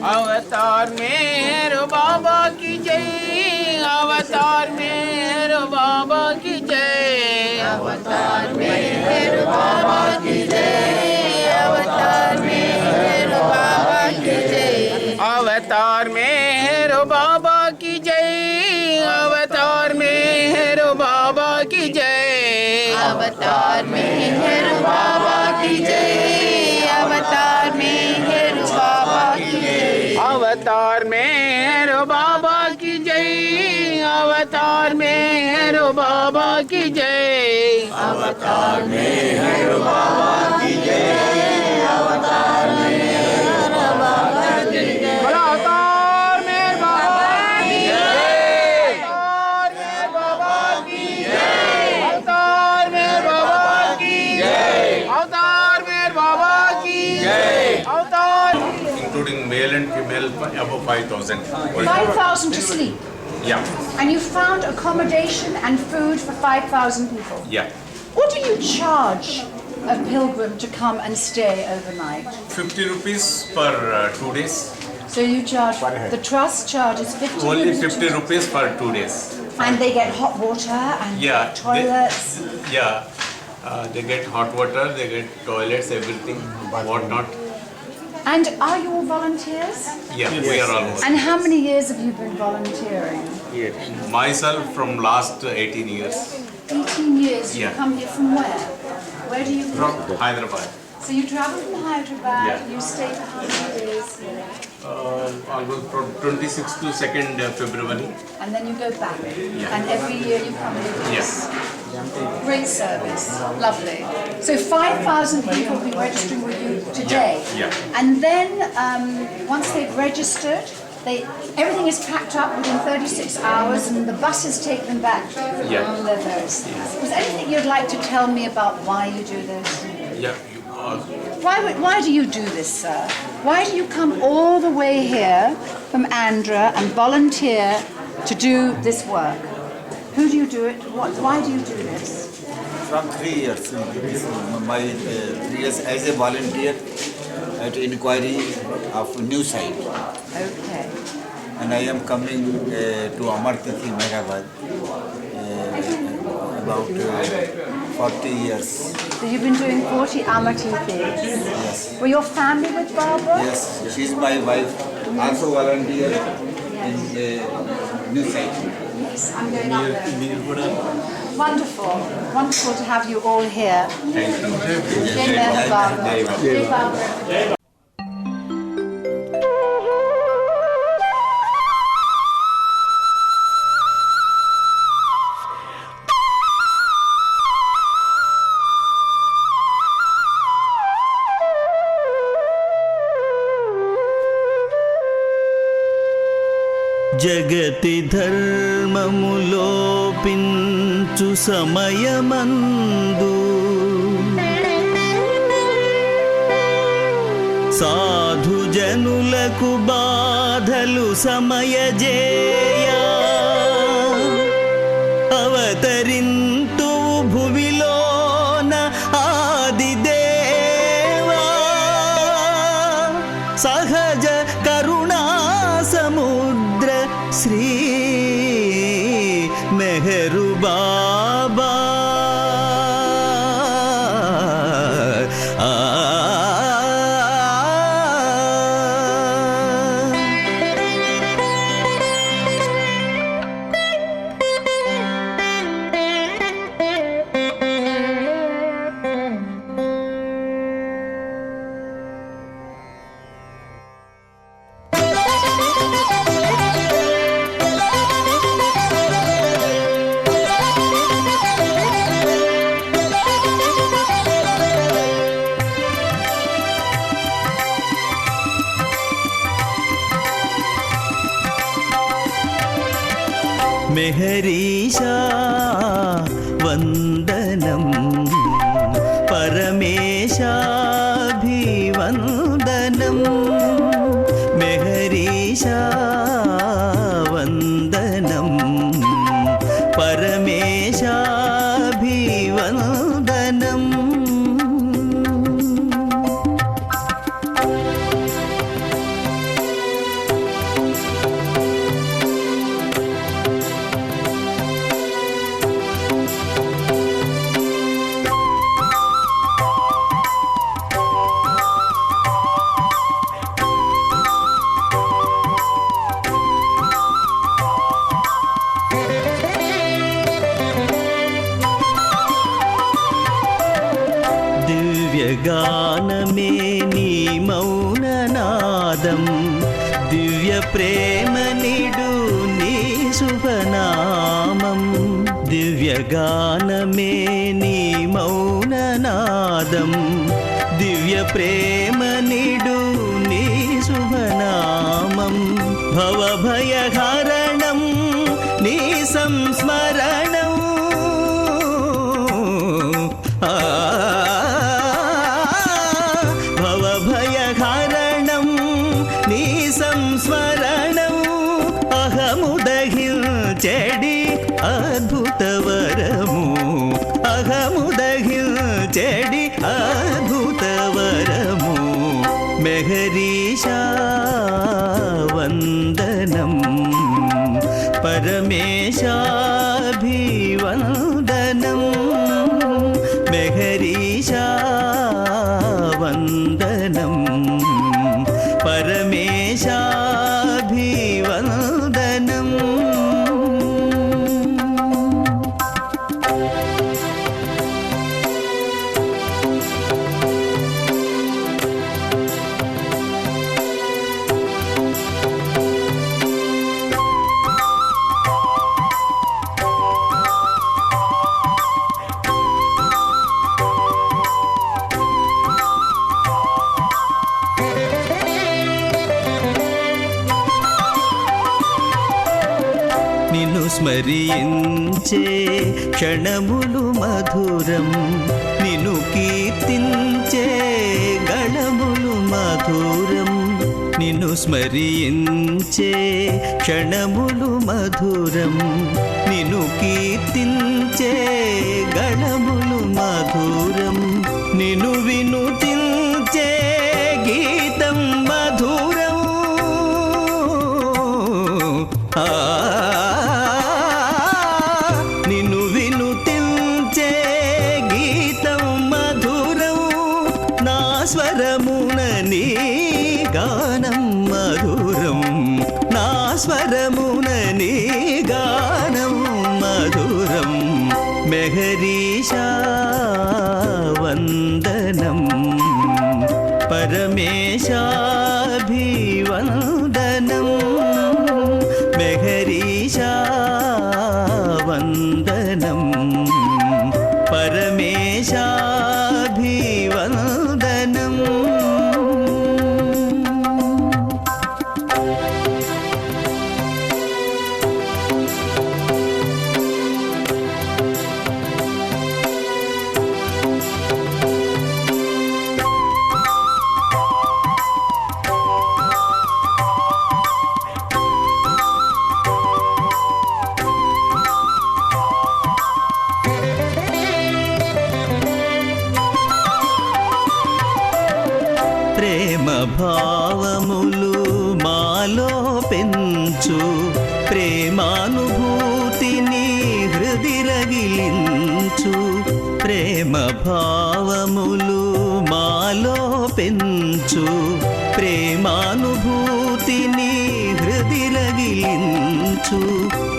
अवतार मेहर बाबा की जय, अवतार मेहर बाबा की जय, अवतार मेहर बाबा की जय, अवतार मेहर बाबा की जय, अवतार मेहर बाबा की जय, अवतार मेहर बाबा की जय, अवतार मेहर बाबा की जय, अवतार मेहर बाबा की जय, अवतार मेहर बाबा की जय, अवतार मेहर बाबा की जय, अवतार मेहर बाबा की जय, अवतार मेहर बाबा की जय, अवतार मेहर बाबा की जय, अवतार मेहर बाबा की जय, अवतार मेहर बाबा की जय, अवतार including male and female above 5,000. 5,000 to sleep. Yeah, And you found accommodation and food for 5,000 people. yeah. What do you charge a pilgrim to come and stay overnight? 50 rupees per 2 days. So you charge, the trust charges 50 Only rupees 50 rupees for 2 days. and they get hot water and Yeah. toilets. They get hot water, they get toilets, everything, whatnot. And are you all volunteers? Yeah, we are almost. And how many years have you been volunteering? Myself from last 18 years 18 years. You Yeah. come here from where? Where do you from Hyderabad. So you travel from Hyderabad, Yeah. you stay for how many days here? Almost from 26th to 2nd February. And then you go back. Yeah. And every year you come here. Yes. Great service. Lovely. So 5,000 people will be registering with you today. Yeah. And then once they've registered, everything is packed up within 36 hours and the buses take them back Yeah. on their various. Is there anything you'd like to tell me about why you do this? Yeah. Why do you do this, sir? Why do you come all the way here from Andhra and volunteer to do this work? Who do you do it? Why do you do this? From 3 years. My 3 years as a volunteer at inquiry of new site. Okay. And I am coming to Amar Tithi, Mehrabad about 40 years. So you've been doing 40 Amartitis. Yes. Were your family with Barbara? Yes, she's my wife, also volunteer in new site. Yes, I'm going up there. Wonderful. Wonderful to have you all here. Thank you. Jai Meher Barbara. Jai Barbara. జగతి ధర్మములోపించు సమయమందు సాధు జనులకు బాధలు సమయజేయ అవతరింతు భువిలోన ఆదిదేవా సహజ కరుణా సముద్ర శ్రీ మెహరు బాబా మెహరీషా వందనం పరమేశాభివందనం మెహరీషా వందనం పరమేశాభివందనం దివ్య ప్రేమ నిడు నీ శుభనామం దివ్యగానమే నీ మౌననాదం దివ్య ప్రేమ నిడు నీ శుభనామం భవభయహరణం నీ సంస్మరణం భవభయహరణం నీ సంస్మరణం అహముదహించెడి అద్భుతవరము అహముదహించెడి అద్భుతవరము మెహరీషా వందనం పరమేశాభివందనం మెహరీషా వందనం పరమేశాభివందనం నిన్ను స్మరించే క్షణములు మధురం నిన్ను కీర్తించే గళములు మధురం నిన్ను స్మరించే క్షణములు మధురం నిన్ను కీర్తించే గళములు మధురం నిన్ను వినుతించే గీతం మధురం నిన్ను వినుతించే గీతం మధురం నా స్వరమున నీ గానం మధురం నా స్వరమున నీ గానం మధురం మెహరీషా వందనం పరమేశాభివందనం మెహరీషా వందనం పరమేశాభివందనం ప్రేమ భావములు మాలో పెంచు ప్రేమానుభూతిని హృది రగిలించు ప్రేమ భావములు మాలో పెంచు ప్రేమానుభూతిని హృది రగిలించు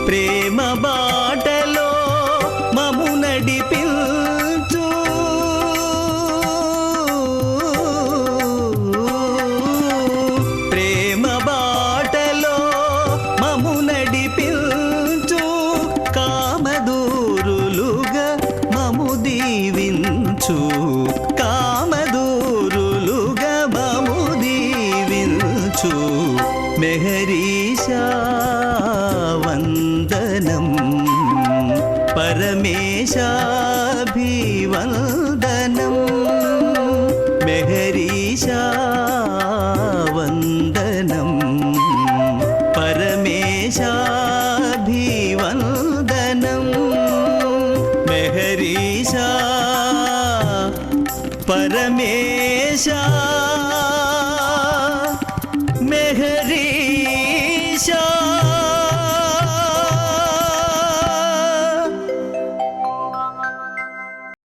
ప్రేమ బాటలో మము నడిపించు ప్రేమ బాటలో మము నడిపించు కామదూరులుగా మము దీవించు కామదూరులుగా మము దీవించు మెహరీషా వందనం పరమేశా